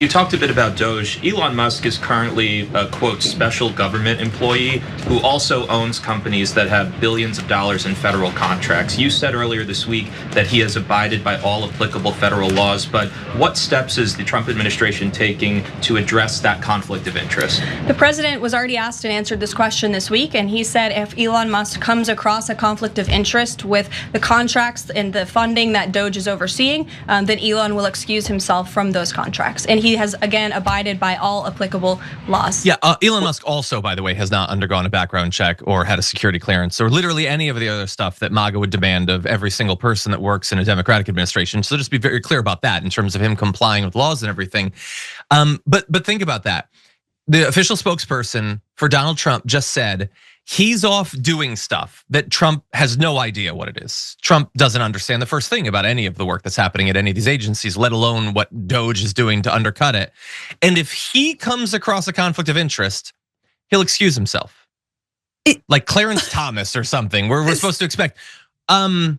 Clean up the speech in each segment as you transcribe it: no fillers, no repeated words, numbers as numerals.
You talked a bit about Doge. Elon Musk is currently a, quote, special government employee who also owns companies that have billions of dollars in federal contracts. You said earlier this week that he has abided by all applicable federal laws, but what steps is the Trump administration taking to address that conflict of interest? The president was already asked and answered this question this week, and he said if Elon Musk comes across a conflict of interest with the contracts and the funding that Doge is overseeing, then Elon will excuse himself from those contracts. And he has, again, abided by all applicable laws. Yeah, Elon Musk also, by the way, has not undergone a background check or had a security clearance or literally any of the other stuff that MAGA would demand of every single person that works in a Democratic administration. So just be very clear about that in terms of him complying with laws and everything. But think about that. The official spokesperson for Donald Trump just said he's off doing stuff that Trump has no idea what it is. Trump doesn't understand the first thing about any of the work that's happening at any of these agencies, let alone what Doge is doing to undercut it. And if he comes across a conflict of interest, he'll excuse himself. Like Clarence Thomas or something, we're supposed to expect. I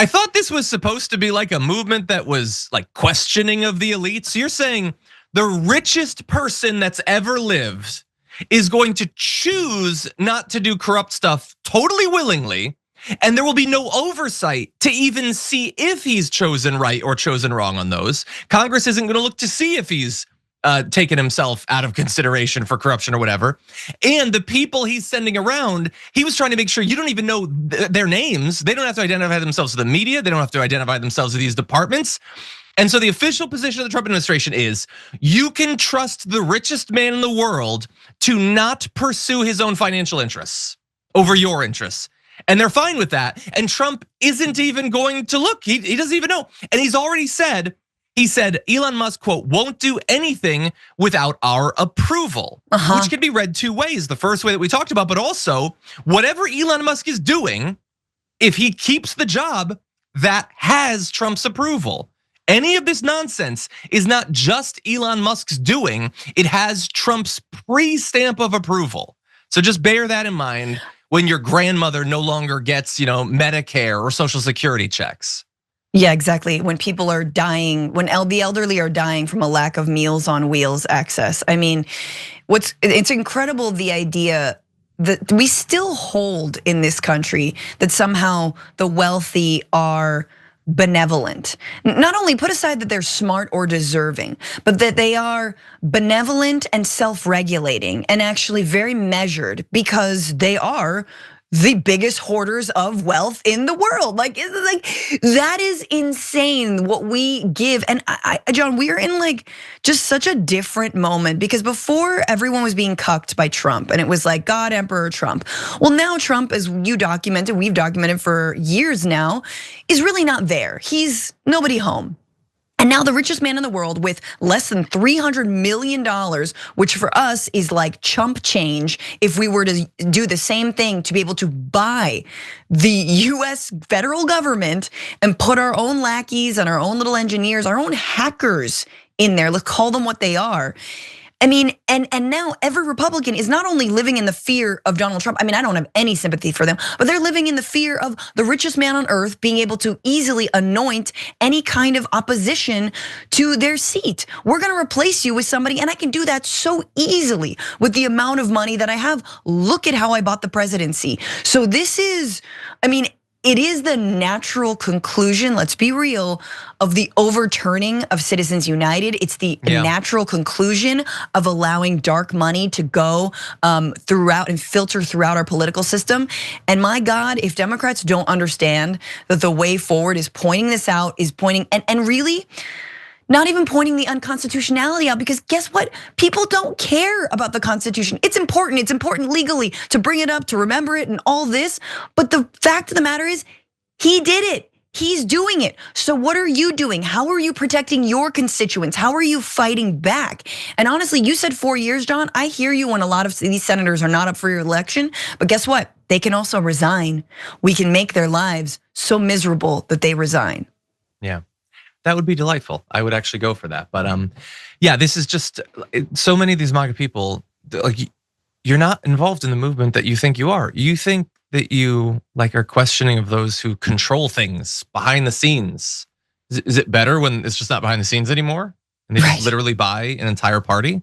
thought this was supposed to be like a movement that was like questioning of the elites. You're saying the richest person that's ever lived is going to choose not to do corrupt stuff totally willingly, and there will be no oversight to even see if he's chosen right or chosen wrong on those. Congress isn't gonna look to see if he's taken himself out of consideration for corruption or whatever. And the people he's sending around, he was trying to make sure you don't even know their names. They don't have to identify themselves to the media. They don't have to identify themselves to these departments. And so the official position of the Trump administration is you can trust the richest man in the world to not pursue his own financial interests over your interests. And they're fine with that. And Trump isn't even going to look. He doesn't even know. And he's already said, he said Elon Musk, quote, won't do anything without our approval, which can be read two ways. The first way that we talked about, but also whatever Elon Musk is doing, if he keeps the job, that has Trump's approval. Any of this nonsense is not just Elon Musk's doing, it has Trump's pre-stamp of approval. So just bear that in mind when your grandmother no longer gets, Medicare or Social Security checks. Yeah, exactly. When people are dying, when the elderly are dying from a lack of Meals on Wheels access. I mean, it's incredible, the idea that we still hold in this country that somehow the wealthy are benevolent. Not only put aside that they're smart or deserving, but that they are benevolent and self-regulating and actually very measured because they are the biggest hoarders of wealth in the world. Like that is insane what we give. And John, we're in like just such a different moment because before everyone was being cucked by Trump and it was like God, Emperor Trump. Well, now Trump, as we've documented for years now, is really not there. He's nobody home. And now the richest man in the world with less than $300 million, which for us is like chump change if we were to do the same thing to be able to buy the US federal government and put our own lackeys and our own little engineers, our own hackers in there, let's call them what they are. I mean, and now every Republican is not only living in the fear of Donald Trump. I mean, I don't have any sympathy for them, but they're living in the fear of the richest man on earth being able to easily anoint any kind of opposition to their seat. We're gonna replace you with somebody, and I can do that so easily with the amount of money that I have. Look at how I bought the presidency. So this is, I mean, it is the natural conclusion, let's be real, of the overturning of Citizens United. It's the natural conclusion of allowing dark money to go throughout and filter throughout our political system. And my God, if Democrats don't understand that the way forward is pointing this out, is pointing, and really, not even pointing the unconstitutionality out, because guess what? People don't care about the Constitution. It's important legally to bring it up, to remember it and all this. But the fact of the matter is, he did it. He's doing it. So what are you doing? How are you protecting your constituents? How are you fighting back? And honestly, you said 4 years, John. I hear you when a lot of these senators are not up for your election, but guess what? They can also resign. We can make their lives so miserable that they resign. Yeah. That would be delightful. I would actually go for that. But yeah, this is just so many of these MAGA people, like you're not involved in the movement that you think you are. You think that you like are questioning of those who control things behind the scenes. Is it better when it's just not behind the scenes anymore? and they just literally buy an entire party?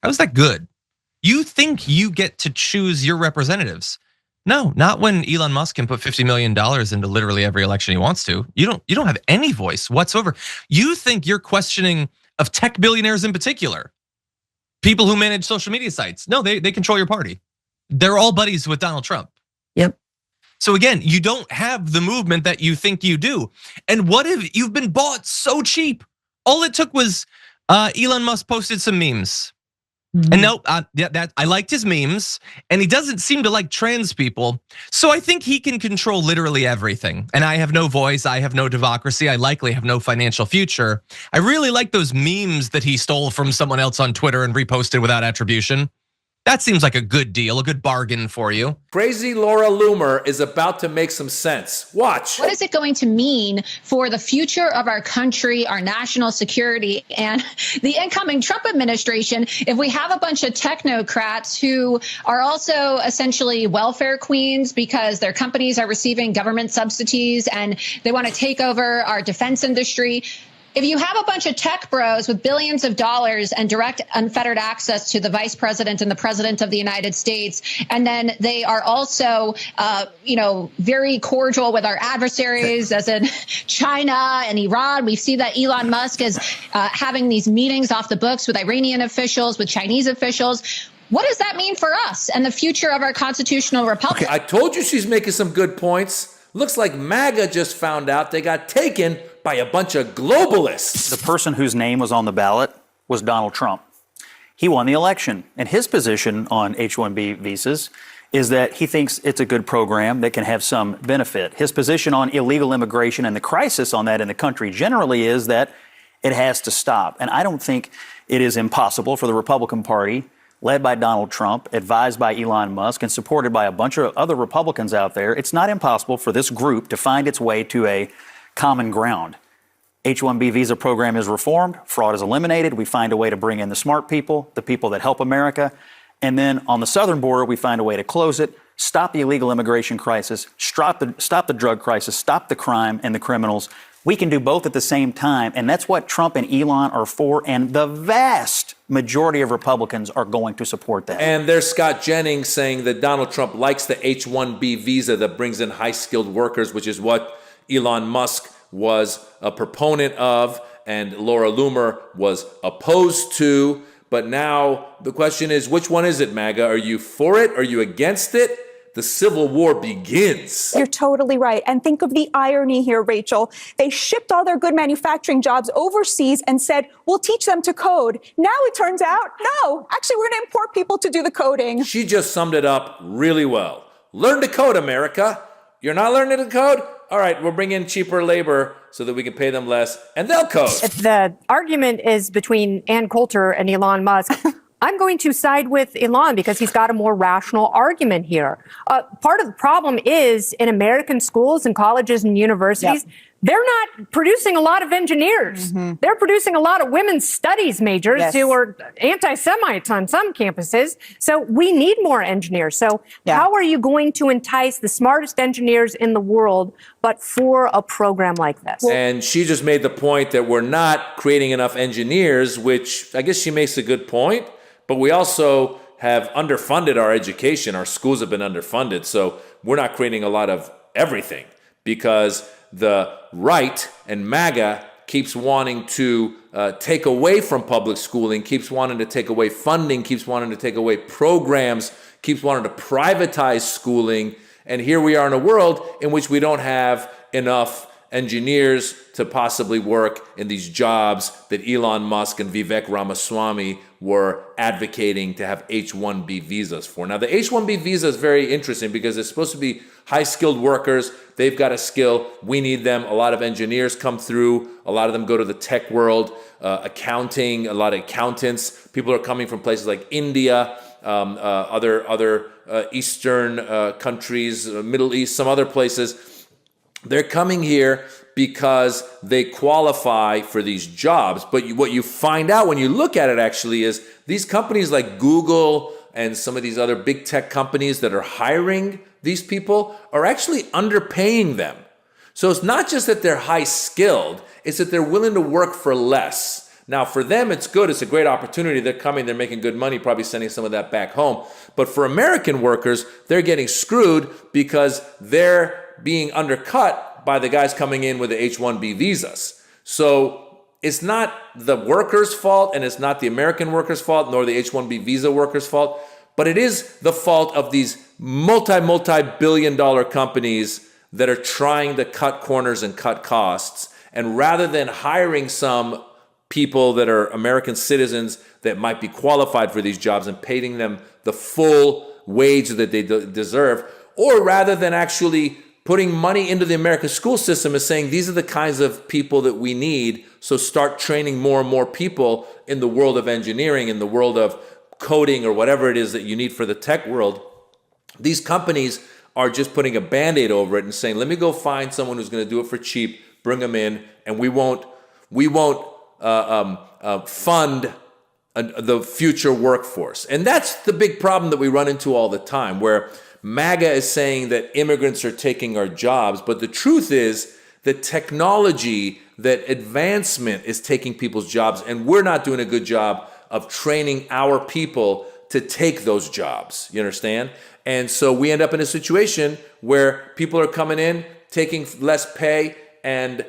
How is that good? You think you get to choose your representatives? No, not when Elon Musk can put $50 million into literally every election he wants to. You don't have any voice whatsoever. You think you're questioning of tech billionaires in particular, people who manage social media sites. No, they control your party. They're all buddies with Donald Trump. Yep. So again, you don't have the movement that you think you do. And what if you've been bought so cheap? All it took was Elon Musk posted some memes. And no, I liked his memes, and he doesn't seem to like trans people. So I think he can control literally everything. And I have no voice, I have no democracy, I likely have no financial future. I really like those memes that he stole from someone else on Twitter and reposted without attribution. That seems like a good deal, a good bargain for you. Crazy Laura Loomer is about to make some sense. Watch. What is it going to mean for the future of our country, our national security, and the incoming Trump administration if we have a bunch of technocrats who are also essentially welfare queens because their companies are receiving government subsidies and they want to take over our defense industry? If you have a bunch of tech bros with billions of dollars and direct unfettered access to the vice president and the president of the United States, and then they are also, very cordial with our adversaries, as in China and Iran. We see that Elon Musk is having these meetings off the books with Iranian officials, with Chinese officials. What does that mean for us and the future of our constitutional republic? Okay, I told you she's making some good points. Looks like MAGA just found out they got taken by a bunch of globalists. The person whose name was on the ballot was Donald Trump. He won the election, and his position on H-1B visas is that he thinks it's a good program that can have some benefit. His position on illegal immigration and the crisis on that in the country generally is that it has to stop. And I don't think it is impossible for the Republican Party, led by Donald Trump, advised by Elon Musk, and supported by a bunch of other Republicans out there, it's not impossible for this group to find its way to a common ground. H-1B visa program is reformed, fraud is eliminated, we find a way to bring in the smart people, the people that help America, and then on the southern border, we find a way to close it, stop the illegal immigration crisis, stop the drug crisis, stop the crime and the criminals. We can do both at the same time, and that's what Trump and Elon are for, and the vast majority of Republicans are going to support that. And there's Scott Jennings saying that Donald Trump likes the H-1B visa that brings in high-skilled workers, which is what Elon Musk was a proponent of and Laura Loomer was opposed to. But now the question is, which one is it, MAGA? Are you for it? Are you against it? The Civil War begins. You're totally right. And think of the irony here, Rachel. They shipped all their good manufacturing jobs overseas and said, we'll teach them to code. Now it turns out, no, actually, we're going to import people to do the coding. She just summed it up really well. Learn to code, America. You're not learning to code? All right, we'll bring in cheaper labor so that we can pay them less, and they'll code. If the argument is between Ann Coulter and Elon Musk, I'm going to side with Elon because he's got a more rational argument here. Part of the problem is in American schools and colleges and universities, they're not producing a lot of engineers. They're producing a lot of women's studies majors who are anti-Semites on some campuses. So we need more engineers. So how are you going to entice the smartest engineers in the world, but for a program like this? And she just made the point that we're not creating enough engineers, which I guess she makes a good point. But we also have underfunded our education. Our schools have been underfunded. So we're not creating a lot of everything because the right and MAGA keeps wanting to take away from public schooling, keeps wanting to take away funding, keeps wanting to take away programs, keeps wanting to privatize schooling. And here we are in a world in which we don't have enough engineers to possibly work in these jobs that Elon Musk and Vivek Ramaswamy were advocating to have H-1B visas for. Now, the H-1B visa is very interesting because it's supposed to be high-skilled workers. They've got a skill. We need them. A lot of engineers come through. A lot of them go to the tech world, accounting, a lot of accountants. People are coming from places like India, other Eastern countries, Middle East, some other places. They're coming here because they qualify for these jobs. But what you find out when you look at it actually is these companies like Google and some of these other big tech companies that are hiring these people are actually underpaying them. So it's not just that they're high skilled, it's that they're willing to work for less Now, for them, it's good. It's a great opportunity. They're coming, they're making good money, probably sending some of that back home. But for American workers, they're getting screwed because they're being undercut by the guys coming in with the H-1B visas. So it's not the workers' fault, and it's not the American workers' fault, nor the H-1B visa workers' fault, but it is the fault of these multi-billion-dollar companies that are trying to cut corners and cut costs. And rather than hiring some people that are American citizens that might be qualified for these jobs and paying them the full wage that they deserve, or rather than actually putting money into the American school system and saying, these are the kinds of people that we need, so start training more and more people in the world of engineering, in the world of coding, or whatever it is that you need for the tech world. These companies are just putting a Band-Aid over it and saying, let me go find someone who's going to do it for cheap, bring them in, and we won't fund the future workforce. And that's the big problem that we run into all the time, where MAGA is saying that immigrants are taking our jobs, but the truth is that technology, that advancement is taking people's jobs, and we're not doing a good job of training our people to take those jobs. You understand? And so we end up in a situation where people are coming in, taking less pay and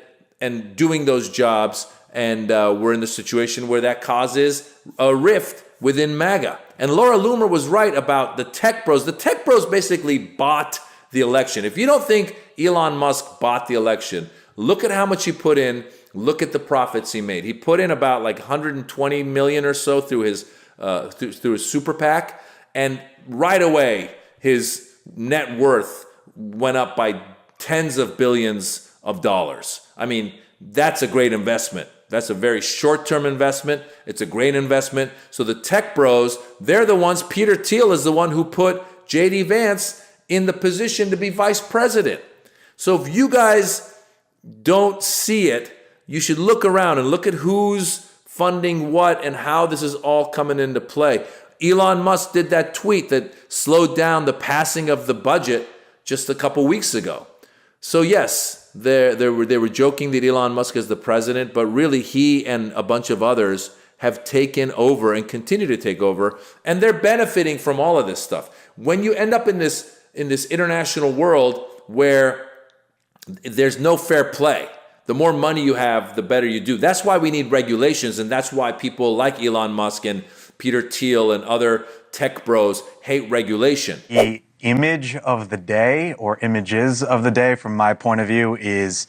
doing those jobs, and we're in the situation where that causes a rift within MAGA. And Laura Loomer was right about the tech bros. The tech bros basically bought the election. If you don't think Elon Musk bought the election, look at how much he put in. Look at the profits he made. He put in about like 120 million or so through his super PAC, and right away his net worth went up by tens of billions of dollars. I mean, that's a great investment. That's a very short-term investment. It's a great investment. So the tech bros, they're the ones. Peter Thiel is the one who put J.D. Vance in the position to be vice president. So if you guys don't see it, you should look around and look at who's funding what and how this is all coming into play. Elon Musk did that tweet that slowed down the passing of the budget just a couple weeks ago. So yes, they were joking that Elon Musk is the president, but really he and a bunch of others have taken over and continue to take over, and they're benefiting from all of this stuff. When you end up in this international world where there's no fair play, the more money you have, the better you do. That's why we need regulations, and that's why people like Elon Musk and Peter Thiel and other tech bros hate regulation. The image of the day, or images of the day from my point of view, is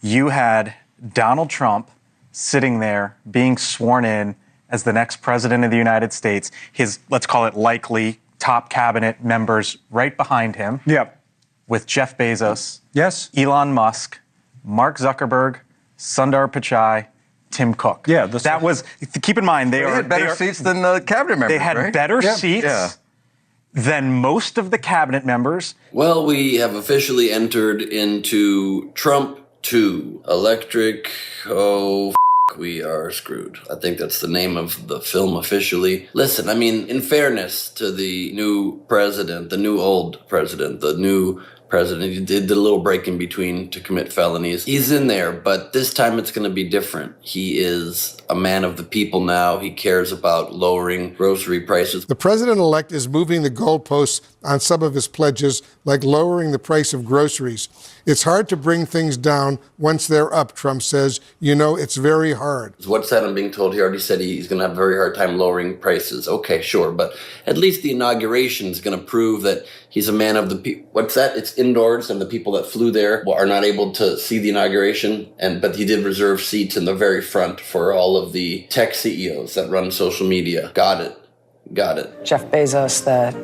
you had Donald Trump sitting there being sworn in as the next president of the United States. His, let's call it likely, top cabinet members right behind him. Yep. With Jeff Bezos. Yes. Elon Musk, Mark Zuckerberg, Sundar Pichai, Tim Cook. Yeah. That was, keep in mind, they had better seats than the cabinet members, They had right? better seats than most of the cabinet members. Well, we have officially entered into Trump 2. Electric, we are screwed. I think that's the name of the film officially. Listen, I mean, in fairness to the new president, the new old president, the new president, he did the little break in between to commit felonies. He's in there, but this time it's going to be different. He is a man of the people now. He cares about lowering grocery prices. The president-elect is moving the goalposts on some of his pledges, like lowering the price of groceries. It's hard to bring things down once they're up, Trump says. You know, it's very hard. What's that I'm being told? He already said he's going to have a very hard time lowering prices. Okay, sure. But at least the inauguration is going to prove that he's a man of the people. What's that? It's indoors, and the people that flew there are not able to see the inauguration. But he did reserve seats in the very front for all of the tech CEOs that run social media. Got it. Jeff Bezos, the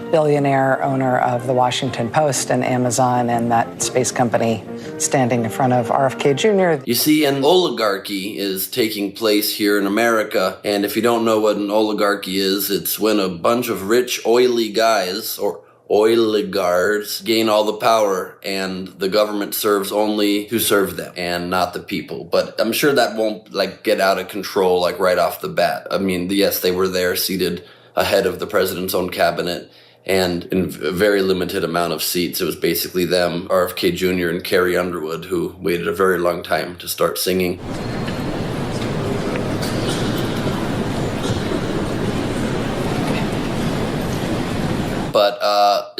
billionaire owner of the Washington Post and Amazon and that space company, standing in front of RFK Jr. You see, an oligarchy is taking place here in America. And if you don't know what an oligarchy is, it's when a bunch of rich, oily guys, or oligarchs, gain all the power, and the government serves only to serve them and not the people. But I'm sure that won't get out of control right off the bat. I mean, yes, they were there seated ahead of the president's own cabinet, and in a very limited amount of seats. It was basically them, RFK Jr. and Carrie Underwood, who waited a very long time to start singing.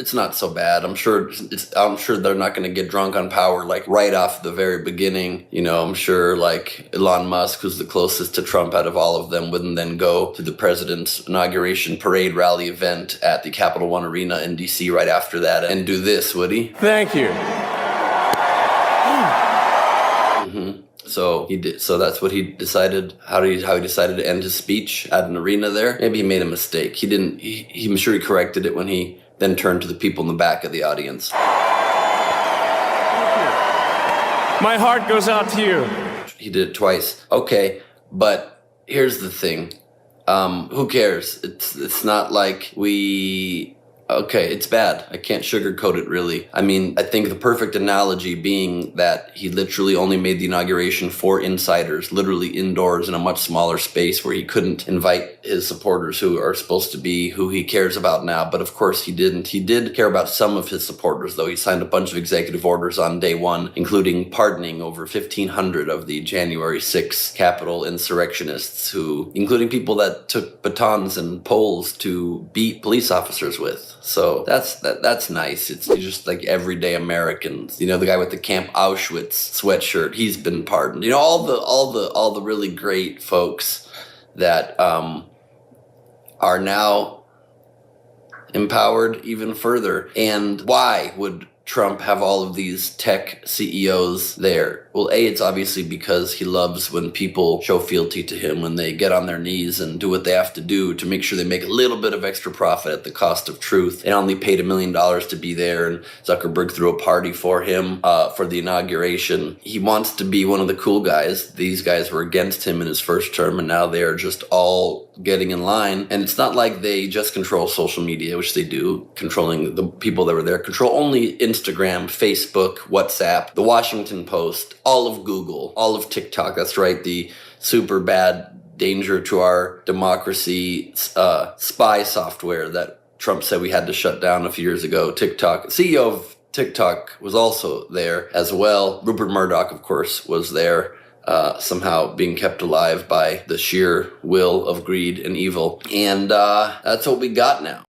it's not so bad. I'm sure they're not going to get drunk on power like right off the very beginning. You know, I'm sure like Elon Musk, who's the closest to Trump out of all of them, wouldn't then go to the president's inauguration parade rally event at the Capital One Arena in DC right after that and do this, would he? Thank you. So he did. So that's what he decided. How he decided to end his speech at an arena there. Maybe he made a mistake. He didn't. I'm sure he corrected it when he then turned to the people in the back of the audience. My heart goes out to you. He did it twice. Okay, but here's the thing. Who cares? It's not like we. Okay, it's bad. I can't sugarcoat it, really. I mean, I think the perfect analogy being that he literally only made the inauguration for insiders, literally indoors in a much smaller space where he couldn't invite his supporters who are supposed to be who he cares about now. But of course he didn't. He did care about some of his supporters, though. He signed a bunch of executive orders on day one, including pardoning over 1,500 of the January 6th Capitol insurrectionists, including people that took batons and poles to beat police officers with. So that's nice. It's just like everyday Americans. You know, the guy with the Camp Auschwitz sweatshirt, he's been pardoned. You know, all the really great folks that are now empowered even further. And why would Trump have all of these tech CEOs there? Well, A, it's obviously because he loves when people show fealty to him, when they get on their knees and do what they have to do to make sure they make a little bit of extra profit at the cost of truth. And only paid $1 million to be there, and Zuckerberg threw a party for him for the inauguration. He wants to be one of the cool guys. These guys were against him in his first term, and now they are just all getting in line. And it's not like they just control social media, which they do, controlling the people that were there. Control only Instagram, Facebook, WhatsApp, the Washington Post, all of Google, all of TikTok. That's right, the super bad danger to our democracy spy software that Trump said we had to shut down a few years ago. TikTok, CEO of TikTok was also there as well. Rupert Murdoch, of course, was there. Somehow being kept alive by the sheer will of greed and evil. And that's what we got now.